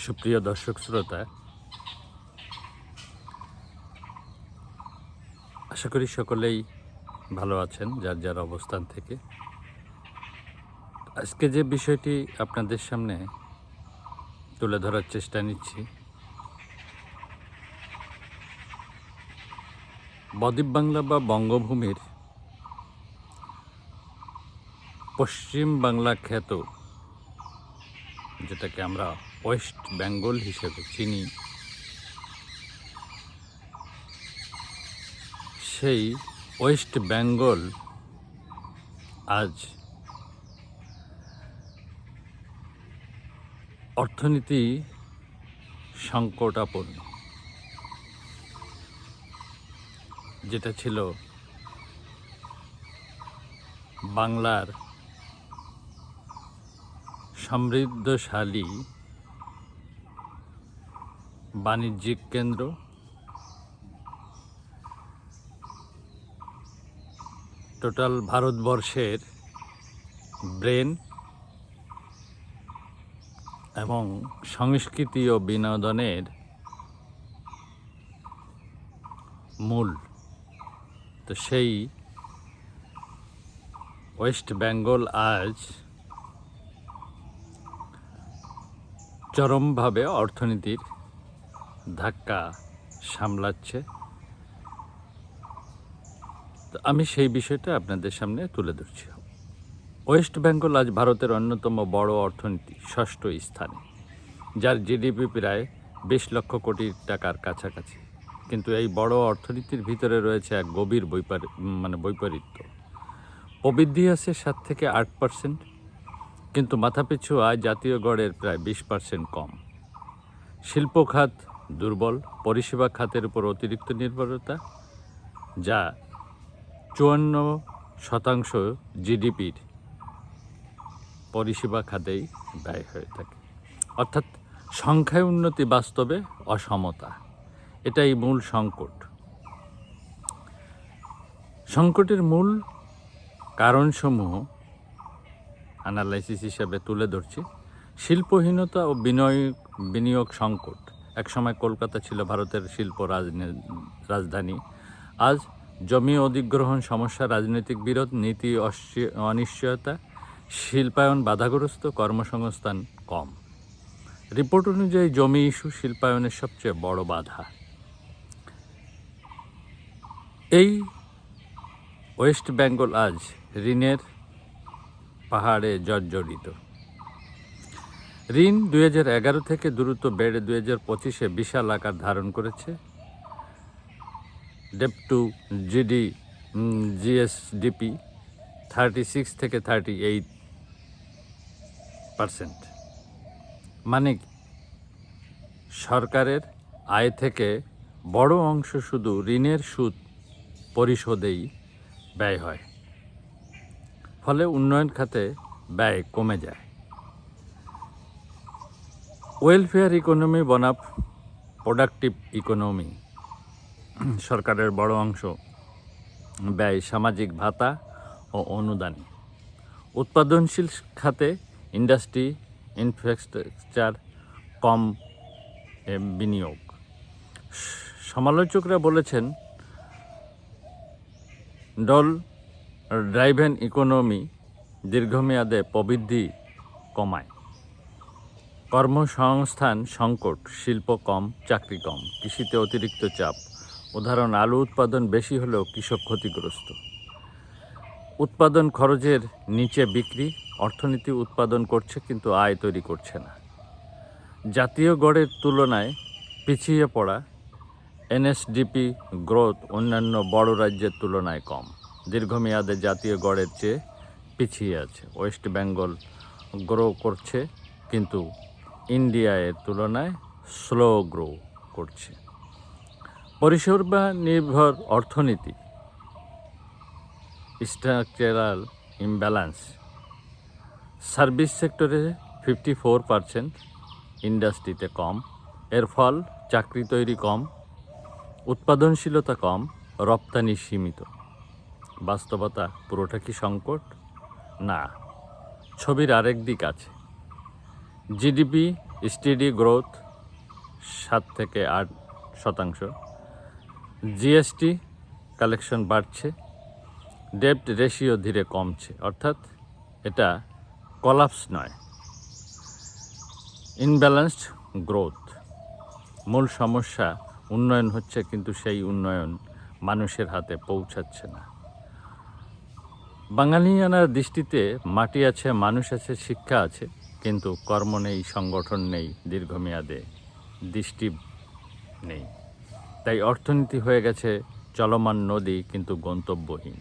সুপ্রিয় দর্শক শ্রোতা, আশা করি সকলেই ভালো আছেন যার যার অবস্থান থেকে। আজকে যে বিষয়টি আপনাদের সামনে তুলে ধরার চেষ্টা নিচ্ছি, বদ্বীপ বাংলা বা বঙ্গভূমির পশ্চিম বাংলা খ্যাত, যেটাকে আমরা ওয়েস্ট বেঙ্গল হিসেবে চিনি, সেই ওয়েস্ট বেঙ্গল আজ অর্থনীতি সংকটাপন্ন। যেটা ছিল বাংলার সমৃদ্ধশালী বাণিজ্যিক কেন্দ্র, টোটাল ভারতবর্ষের ব্রেন এবং সংস্কৃতি ও বিনোদনের মূল। তো সেই ওয়েস্ট বেঙ্গল আজ চরমভাবে অর্থনীতির ধাক্কা সামলাচ্ছে। তো আমি সেই বিষয়টা আপনাদের সামনে তুলে ধরছি। ওয়েস্ট বেঙ্গল আজ ভারতের অন্যতম বড় অর্থনীতি, ষষ্ঠ স্থানে, যার জিডিপি প্রায় 20 লক্ষ কোটি টাকার কাছাকাছি। কিন্তু এই বড় অর্থনীতির ভিতরে রয়েছে এক গভীর বৈপরীত্য। প্রবৃদ্ধি আছে 7 থেকে 8%, কিন্তু মাথাপিছু আয় জাতীয় গড়ের প্রায় 20% কম। শিল্প খাত দুর্বল, পরিষেবা খাতের উপর অতিরিক্ত নির্ভরতা, যা 54% জিডিপির পরিষেবা খাতেই ব্যয় হয়ে থাকে। অর্থাৎ সংখ্যায় উন্নতি, বাস্তবে অসমতা, এটাই মূল সংকট। সংকটের মূল কারণসমূহ অ্যানালাইসিস হিসেবে তুলে ধরছি। শিল্পহীনতা ও বিনিয়োগ সংকট। একসময় কলকাতা ছিল ভারতের শিল্প রাজধানী। আজ জমি অধিগ্রহণ সমস্যা, রাজনৈতিক বিরোধ, নীতি অনিশ্চয়তা, শিল্পায়ন বাধাগ্রস্ত, কর্মসংস্থান কম। রিপোর্ট অনুযায়ী জমি ইস্যু শিল্পায়নের সবচেয়ে বড় বাধা। এই ওয়েস্ট বেঙ্গল আজ ঋণের পাহাড়ে জর্জরিত। ঋণ 2011 থেকে দ্রুত বেড়ে 2025-এ বিশাল আকার ধারণ করেছে। ডেপ টু জিএসডিপি 36 থেকে 38%। মানে সরকারের আয় থেকে বড় অংশ শুধু ঋণের সুদ পরিশোধেই ব্যয় হয়। ফলে উন্নয়ন খাতে ব্যয় কমে যায়। ওয়েলফেয়ার ইকোনমি বনাম প্রোডাক্টিভ ইকোনমি। সরকারের বড় অংশ ব্যয় সামাজিক ভাতা ও অনুদানে। উৎপাদনশীল খাতে ইন্ডাস্ট্রি, ইনফ্রাস্ট্রাকচার, কম বিনিয়োগ। সমালোচকরা বলেছেন ডল ড্রাইভেন ইকোনমি দীর্ঘমেয়াদে প্রবৃদ্ধি কমায়। কর্মসংস্থান সংকট, শিল্প কম, চাকরি কম, কৃষিতে অতিরিক্ত চাপ। উদাহরণ, আলু উৎপাদন বেশি হলেও কৃষক ক্ষতিগ্রস্ত। উৎপাদন খরচের নিচে বিক্রি। অর্থনীতি উৎপাদন করছে কিন্তু আয় তৈরি করছে না। জাতীয় গড়ের তুলনায় পিছিয়ে পড়া। এনএসডিপি গ্রোথ অন্যান্য বড় রাজ্যের তুলনায় কম। দীর্ঘমেয়াদে জাতীয় গড়ের চেয়ে পিছিয়ে আছে। ওয়েস্ট বেঙ্গল গ্রো করছে, কিন্তু ইন্ডিয়া এর তুলনায় স্লো গ্রো করছে। পরিষেবা নির্ভর অর্থনীতি, স্ট্রাকচারাল ইমব্যালেন্স। সার্ভিস সেক্টরে 54%, ইন্ডাস্ট্রিতে কম। এর ফল চাকরি তৈরি কম, উৎপাদনশীলতা কম, রপ্তানি সীমিত। বাস্তবতা, পুরোটা কি সংকট? না, ছবির আরেক দিক আছে। জিডিপি স্টেডি গ্রোথ 7 থেকে 8%, জিএসটি কালেকশন বাড়ছে, ডেপ্ট রেশিও ধীরে কমছে, অর্থাৎ এটা কলাপস নয়, ইনব্যালেন্সড গ্রোথ। মূল সমস্যা উন্নয়ন হচ্ছে, কিন্তু সেই উন্নয়ন মানুষের হাতে পৌঁছাচ্ছে না। বাঙালিয়ানার দৃষ্টিতে মাটি আছে, মানুষ আছে, শিক্ষা আছে, কিন্তু কর্ম নেই, সংগঠন নেই, দীর্ঘমেয়াদে দৃষ্টি নেই। তাই অর্থনীতি হয়ে গেছে চলমান নদী, কিন্তু গন্তব্যহীন।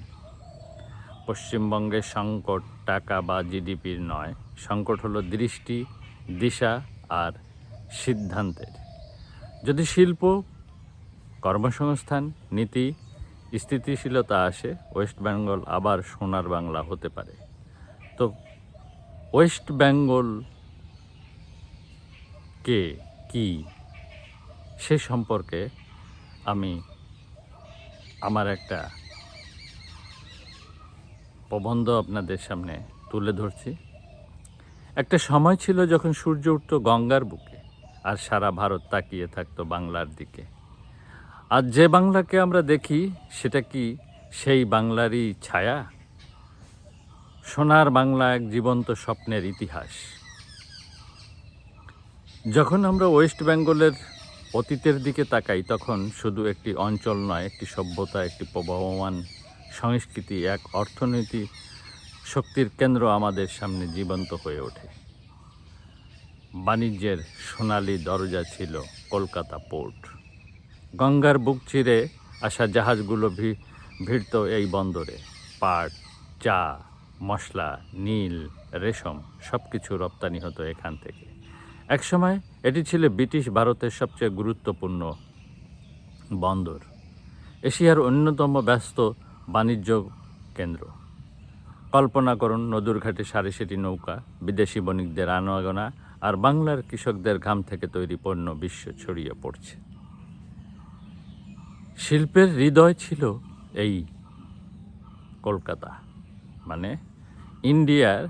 পশ্চিমবঙ্গের সংকট টাকা বা জিডিপির নয়, সংকট হলো দৃষ্টি, দিশা আর সিদ্ধান্তের। যদি শিল্প, কর্মসংস্থান, নীতি, স্থিতিশীলতা আসে, ওয়েস্ট বেঙ্গল আবার সোনার বাংলা হতে পারে। তো ওয়েস্ট বেঙ্গল কে কি, সে সম্পর্কে আমি আমার একটা প্রবন্ধ আপনাদের সামনে তুলে ধরছি। একটা সময় ছিল যখন সূর্য উঠত গঙ্গার বুকে, আর সারা ভারত তাকিয়ে থাকতো বাংলার দিকে। আজ যে বাংলাকে আমরা দেখি, সেটা কি সেই বাংলারই ছায়া? সোনার বাংলা এক জীবন্ত স্বপ্নের ইতিহাস। যখন আমরা ওয়েস্ট বেঙ্গলের অতীতের দিকে তাকাই, তখন শুধু একটি অঞ্চল নয়, একটি সভ্যতা, একটি প্রবহমান সংস্কৃতি, এক অর্থনীতি শক্তির কেন্দ্র আমাদের সামনে জীবন্ত হয়ে ওঠে। বাণিজ্যের সোনালি দরজা ছিল কলকাতা পোর্ট। গঙ্গার বুক চিরে আসা জাহাজগুলো ভিড়ত এই বন্দরে। পাট, চা, মশলা, নীল, রেশম সব কিছু রপ্তানি হতো এখান থেকে। একসময় এটি ছিল ব্রিটিশ ভারতের সবচেয়ে গুরুত্বপূর্ণ বন্দর, এশিয়ার অন্যতম ব্যস্ত বাণিজ্য কেন্দ্র। কল্পনা করুন, নদীর ঘাটে সারি সারি নৌকা, বিদেশি বণিকদের আনাগোনা, আর বাংলার কৃষকদের ঘাম থেকে তৈরি পণ্য বিশ্ব ছড়িয়ে পড়ছে। শিল্পের হৃদয় ছিল এই কলকাতা, মানে ইন্ডিয়ার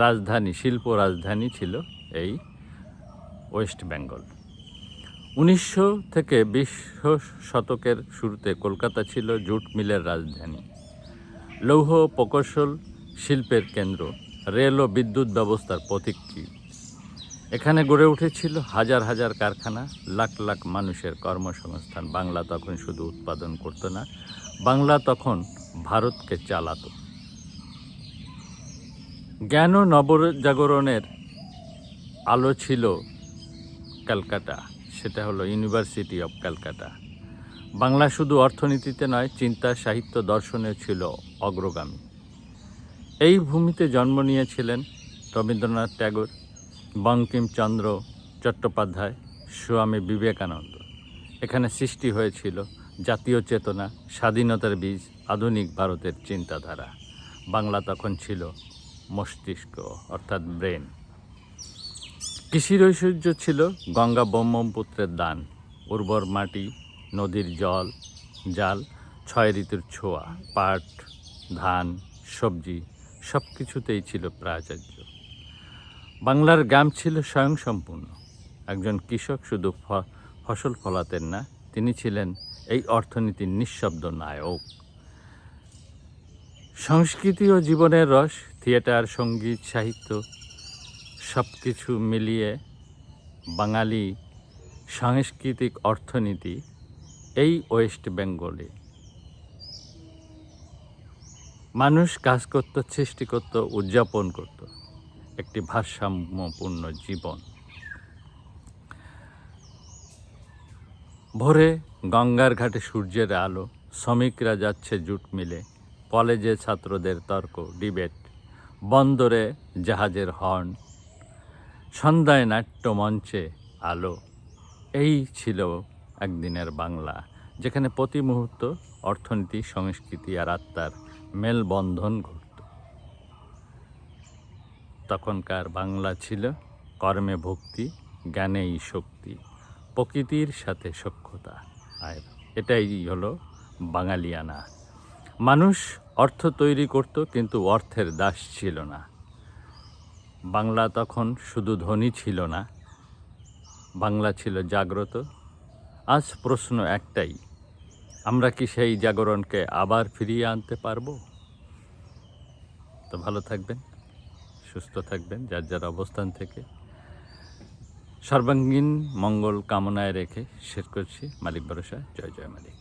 রাজধানী, শিল্প রাজধানী ছিল এই ওয়েস্ট বেঙ্গল। 1900 থেকে 20 শতকের শুরুতে কলকাতা ছিল জুট মিলের রাজধানী, লৌহ প্রকৌশল শিল্পের কেন্দ্র, রেল ও বিদ্যুৎ ব্যবস্থার প্রতীকী। এখানে গড়ে উঠেছিল হাজার হাজার কারখানা, লাখ লাখ মানুষের কর্মসংস্থান। বাংলা তখন শুধু উৎপাদন করতো না, বাংলা তখন ভারতকে চালাতো। জ্ঞান ও নবজাগরণের আলো ছিল ক্যালকাটা, সেটা হলো ইউনিভার্সিটি অফ ক্যালকাটা। বাংলা শুধু অর্থনীতিতে নয়, চিন্তা, সাহিত্য, দর্শনে ছিল অগ্রগামী। এই ভূমিতে জন্ম নিয়েছিলেন রবীন্দ্রনাথ ট্যাগর, বঙ্কিমচন্দ্র চট্টোপাধ্যায়, স্বামী বিবেকানন্দ। এখানে সৃষ্টি হয়েছিল জাতীয় চেতনা, স্বাধীনতার বীজ, আধুনিক ভারতের চিন্তাধারা। বাংলা তখন ছিল মস্তিষ্ক, অর্থাৎ ব্রেন। কৃষির ঐশ্বর্য ছিল গঙ্গা ব্রহ্মপুত্রের দান, উর্বর মাটি, নদীর জাল, 6 ঋতুর ছোঁয়া, পাট, ধান, সবজি সব কিছুতেই ছিল প্রাচুর্য। বাংলার গ্রাম ছিল স্বয়ংসম্পূর্ণ। একজন কৃষক শুধু ফসল ফলাতেন না, তিনি ছিলেন এই অর্থনীতির নিঃশব্দ নায়ক। সংস্কৃতি ও জীবনের রস, থিয়েটার, সঙ্গীত, সাহিত্য সব কিছু মিলিয়ে বাঙালি সাংস্কৃতিক অর্থনীতি এই ওয়েস্ট বেঙ্গলে। মানুষ কাজ করত, সৃষ্টি করত, উদযাপন করত একটি ভারসাম্যপূর্ণ জীবন। ভোরে গঙ্গার ঘাটে সূর্যের আলো, শ্রমিকরা যাচ্ছে জুট মিলে, কলেজে ছাত্রদের তর্ক, ডিবেট, বন্দরে জাহাজের হর্ন, সন্ধ্যায় নাট্যমঞ্চে আলো। এই ছিল একদিনের বাংলা, যেখানে প্রতি মুহূর্ত অর্থনীতি, সংস্কৃতি আর আত্মার মেলবন্ধন ঘটত। তখনকার বাংলা ছিল কর্মে ভক্তি, জ্ঞানেই শক্তি, প্রকৃতির সাথে সখ্যতা। আর এটাই হলো বাঙালিয়ানা। মানুষ অর্থ তৈরি করত, কিন্তু অর্থের দাস ছিল না। বাংলা তখন শুধু ধনী ছিল না, বাংলা ছিল জাগ্রত। আজ প্রশ্ন একটাই, আমরা কি সেই জাগরণকে আবার ফিরিয়ে আনতে পারবো? তো ভালো থাকবেন, সুস্থ থাকবেন, যার যার অবস্থান থেকে সর্বাঙ্গীন মঙ্গল কামনায় রেখে শেষ করছি। মালিক ভরসা। জয় জয় মালিক।